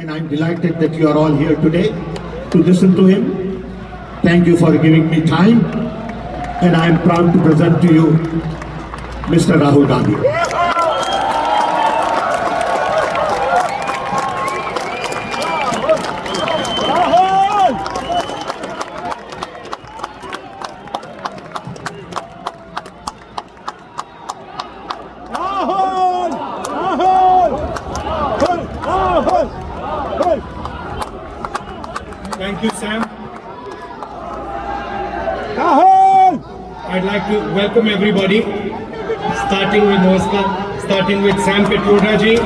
and I'm delighted that you are all here today to listen to him. Thank you for giving me time, and I am proud to present to you Mr. Rahul Gandhi. Thank you, Sam. I'd like to welcome everybody, starting with Sam Petroda ji,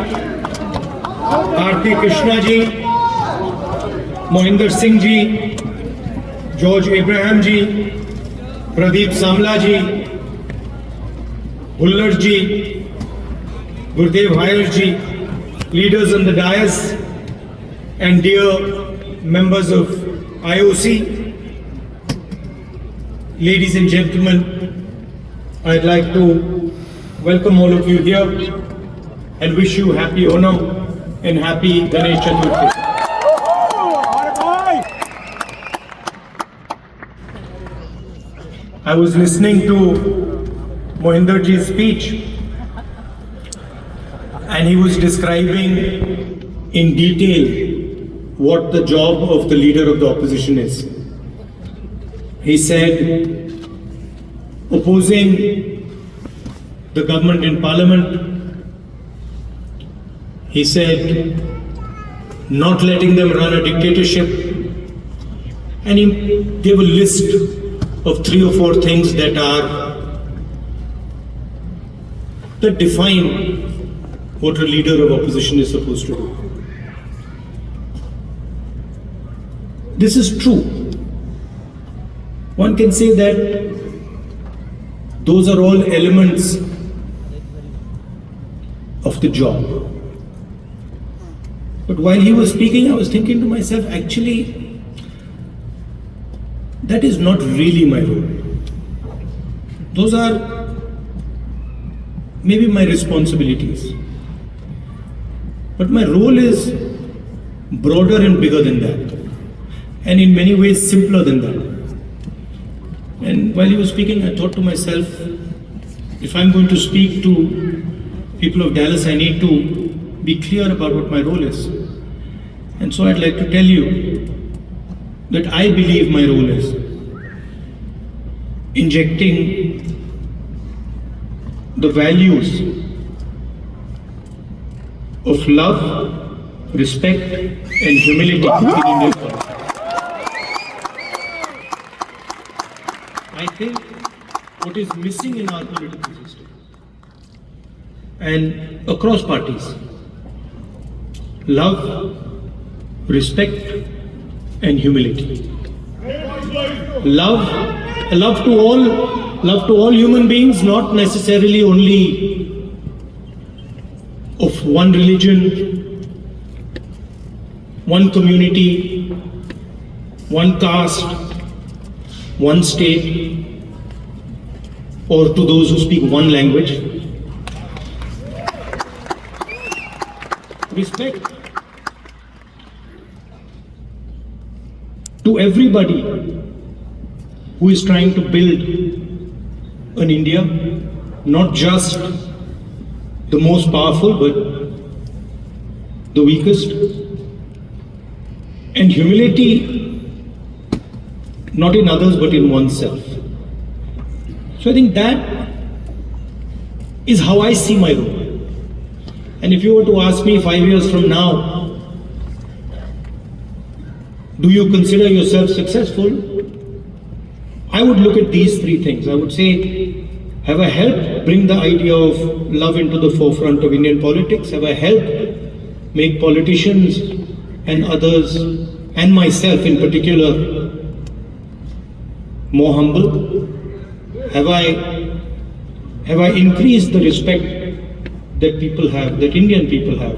Aarti Krishna ji, Mohinder Singh ji, George Abraham ji, Pradeep Samla ji, Hullard ji, Gurdev Haier ji, leaders on the dais, and dear members of IOC, ladies and gentlemen, I'd like to welcome all of you here and wish you happy Onam and happy Ganesh Chaturthi. I was listening to Mohinder ji's speech, and he was describing in detail what the job of the leader of the opposition is. He said, opposing the government in parliament. He said, not letting them run a dictatorship. And he gave a list of 3 or 4 things that define what a leader of opposition is supposed to do. This is true. One can say that those are all elements of the job. But while he was speaking, I was thinking to myself, actually, that is not really my role. Those are maybe my responsibilities. But my role is broader and bigger than that, and in many ways simpler than that. And while he was speaking, I thought to myself, if I'm going to speak to people of Dallas, I need to be clear about what my role is. And so I'd like to tell you that I believe my role is injecting the values of love, respect, and humility in Indian politics. I think what is missing in our political system and across parties, love, respect, and humility. Love to all human beings, not necessarily only of one religion, one community, one caste, one state, or to those who speak one language. Respect to everybody who is trying to build an India, not just the most powerful, but the weakest. And humility, not in others, but in oneself. So I think that is how I see my role. And if you were to ask me 5 years from now, do you consider yourself successful? I would look at these 3 things. I would say, have I helped bring the idea of love into the forefront of Indian politics? Have I helped make politicians and others, and myself in particular, more humble? Have I increased the respect that people have, that Indian people have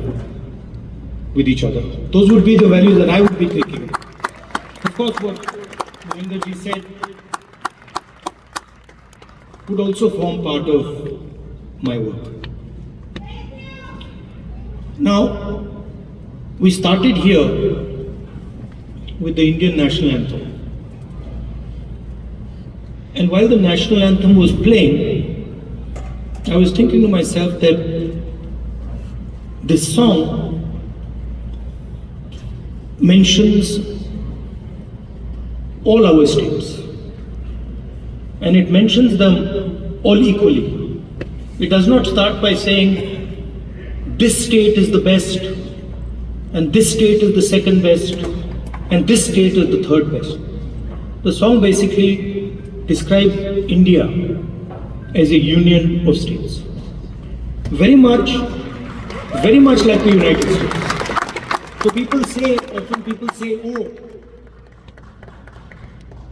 with each other? Those would be the values that I would be thinking. Of course, what Mohinder ji said would also form part of my work. Now, we started here with the Indian national anthem. And while the national anthem was playing, I was thinking to myself that this song mentions all our states, and it mentions them all equally. It does not start by saying this state is the best, and this state is the second best, and this state is the third best. The song basically describes India as a union of states. Very much like the United States. So often people say, oh,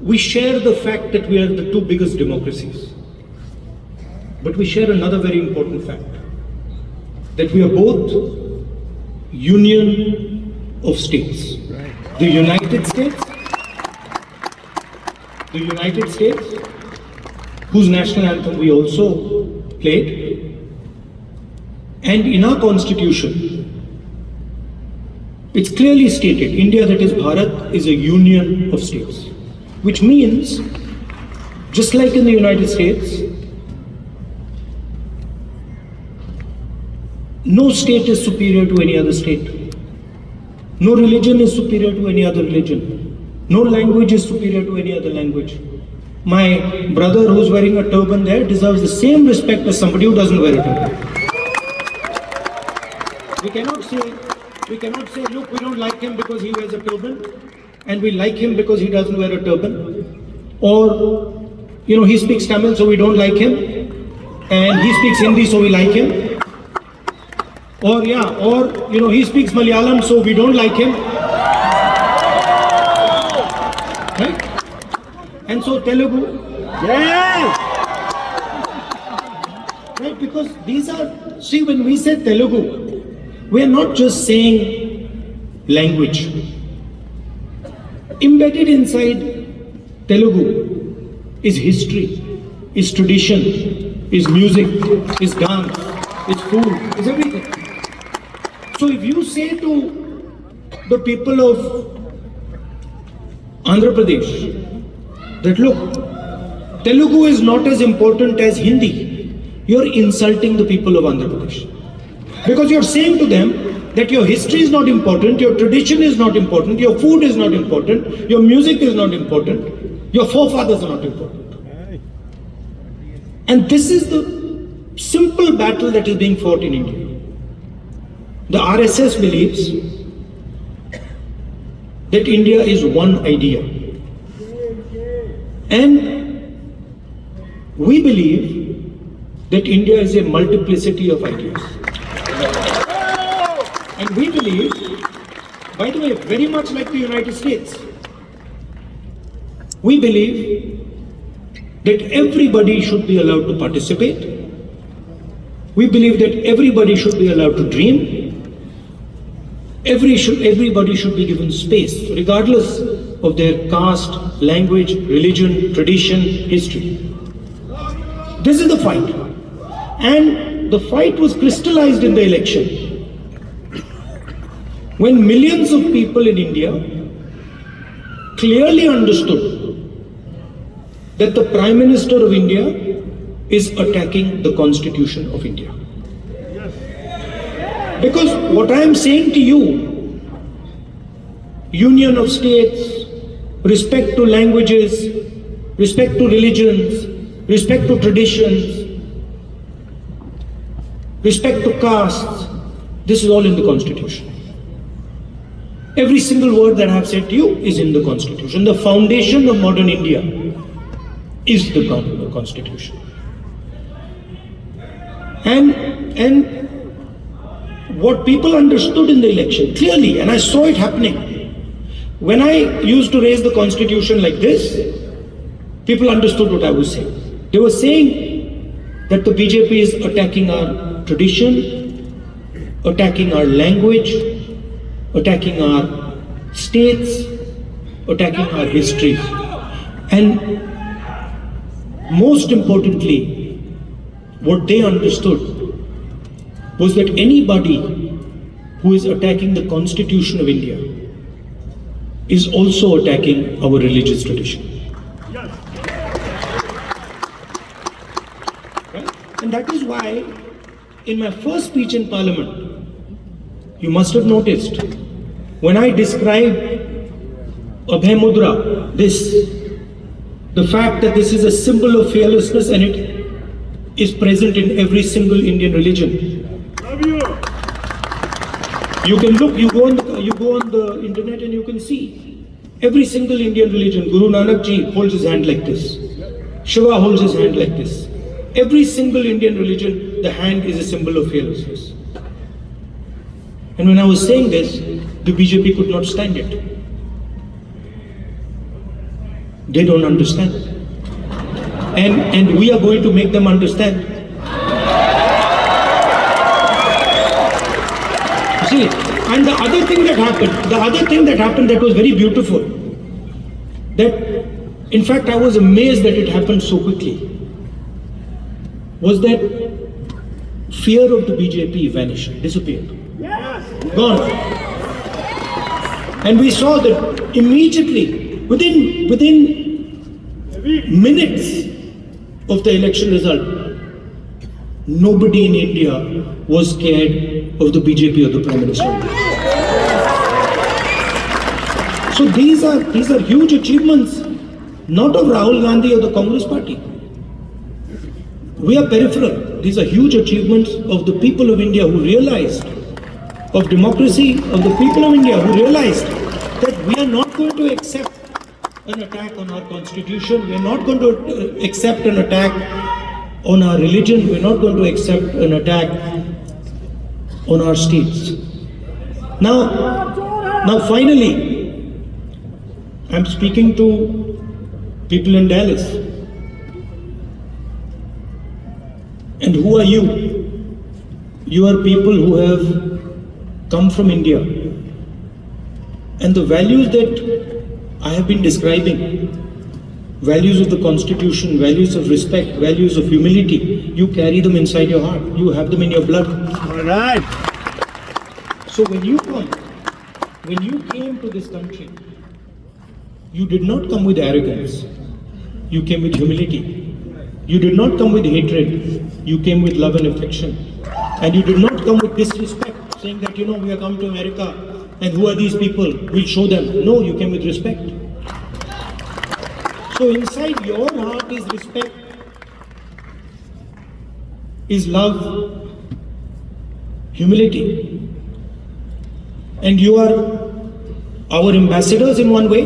we share the fact that we are the two biggest democracies. But we share another very important fact, that we are both union of states. The United States, whose national anthem we also played, and in our constitution, it's clearly stated, India, that is Bharat, is a union of states. Which means, just like in the United States, no state is superior to any other state. No religion is superior to any other religion. No language is superior to any other language. My brother who's wearing a turban there deserves the same respect as somebody who doesn't wear a turban. We cannot say, look, we don't like him because he wears a turban, and we like him because he doesn't wear a turban. Or, he speaks Tamil, so we don't like him, and he speaks Hindi, so we like him. Or, he speaks Malayalam, so we don't like him. Right? And so Telugu. Yes! Right, because when we say Telugu, we are not just saying language. Embedded inside Telugu is history, is tradition, is music, is dance, is food, is everything. So if you say to the people of Andhra Pradesh that look, Telugu is not as important as Hindi, you're insulting the people of Andhra Pradesh. Because you're saying to them that your history is not important, your tradition is not important, your food is not important, your music is not important, your forefathers are not important. And this is the simple battle that is being fought in India. The RSS believes that India is one idea. And we believe that India is a multiplicity of ideas. And we believe, by the way, very much like the United States, we believe that everybody should be allowed to participate. We believe that everybody should be allowed to dream. Everybody should be given space, regardless of their caste, language, religion, tradition, history. This is the fight. And the fight was crystallized in the election, when millions of people in India clearly understood that the Prime Minister of India is attacking the Constitution of India. Because what I am saying to you, union of states, respect to languages, respect to religions, respect to traditions, respect to castes, this is all in the Constitution. Every single word that I have said to you is in the Constitution. The foundation of modern India is the Constitution. And what people understood in the election clearly, and I saw it happening, when I used to raise the Constitution like this, people understood what I was saying. They were saying that the BJP is attacking our tradition, attacking our language, attacking our states, attacking our history. And most importantly, what they understood was that anybody who is attacking the Constitution of India is also attacking our religious tradition. Right? And that is why in my first speech in Parliament, you must have noticed, when I described Abhay Mudra, the fact that this is a symbol of fearlessness and it is present in every single Indian religion. You can look, you go on the internet and you can see every single Indian religion. Guru Nanak Ji holds his hand like this. Shiva holds his hand like this. Every single Indian religion, the hand is a symbol of fearlessness. And when I was saying this, the BJP could not stand it. They don't understand. And we are going to make them understand. See, and the other thing that happened that was very beautiful, that in fact I was amazed that it happened so quickly, was that fear of the BJP vanished, disappeared, gone. And we saw that immediately, within minutes of the election result, nobody in India was scared of the BJP or the Prime Minister. So these are huge achievements, not of Rahul Gandhi or the Congress party. We are peripheral. These are huge achievements of the people of India who realized, of democracy, of the people of India who realized that we are not going to accept an attack on our constitution, we are not going to accept an attack on our religion, we are not going to accept an attack on our states. Now finally, I'm speaking to people in Dallas. And who are you? You are people who have come from India. And the values that I have been describing, values of the Constitution, values of respect, values of humility, you carry them inside your heart. You have them in your blood. All right. So when you came to this country, you did not come with arrogance. You came with humility. You did not come with hatred. You came with love and affection. And you did not come with disrespect, saying that, we are come to America and who are these people? We'll show them. No, you came with respect. So inside your heart is respect, is love, humility. And you are our ambassadors in one way.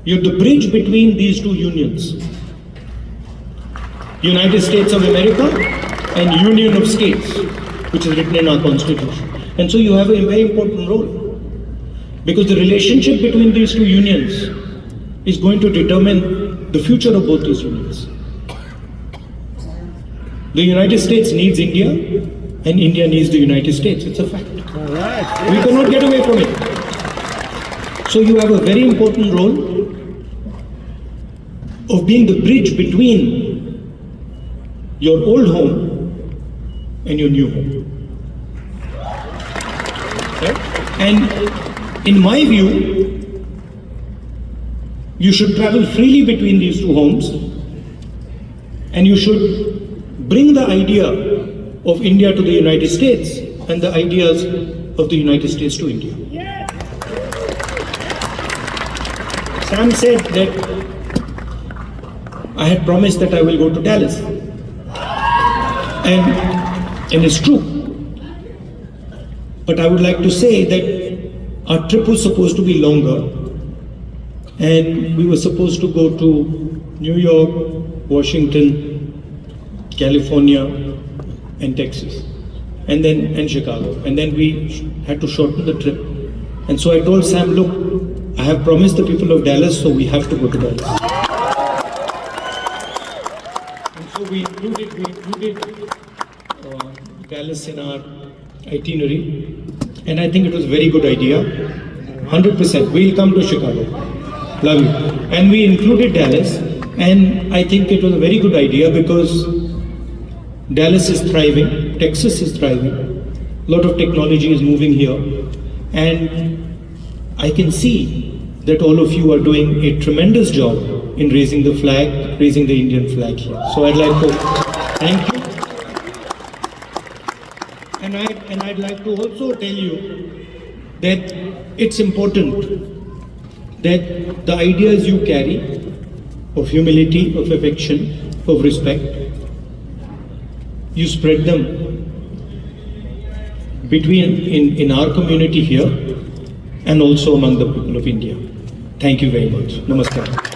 You're the bridge between these two unions. United States of America and Union of States, which is written in our Constitution. And so you have a very important role. Because the relationship between these two unions is going to determine the future of both these unions. The United States needs India, and India needs the United States. It's a fact. All right. We cannot get away from it. So you have a very important role of being the bridge between your old home and your new home. Right? And in my view, you should travel freely between these two homes, and you should bring the idea of India to the United States and the ideas of the United States to India. Yeah. Sam said that I had promised that I will go to Dallas. And it's true. But I would like to say that our trip was supposed to be longer. And we were supposed to go to New York, Washington, California, and Texas, and Chicago. And then we had to shorten the trip. And so I told Sam, look, I have promised the people of Dallas, so we have to go to Dallas. And so we included Dallas in our itinerary. And I think it was a very good idea. 100%. We'll come to Chicago. Love you. And we included Dallas, and I think it was a very good idea because Dallas is thriving, Texas is thriving, A lot of technology is moving here, and I can see that all of you are doing a tremendous job in raising the flag, raising the Indian flag here. So I'd like to thank you. And I'd like to also tell you that it's important that the ideas you carry of humility, of affection, of respect, you spread them in our community here and also among the people of India. Thank you very much. Namaskar.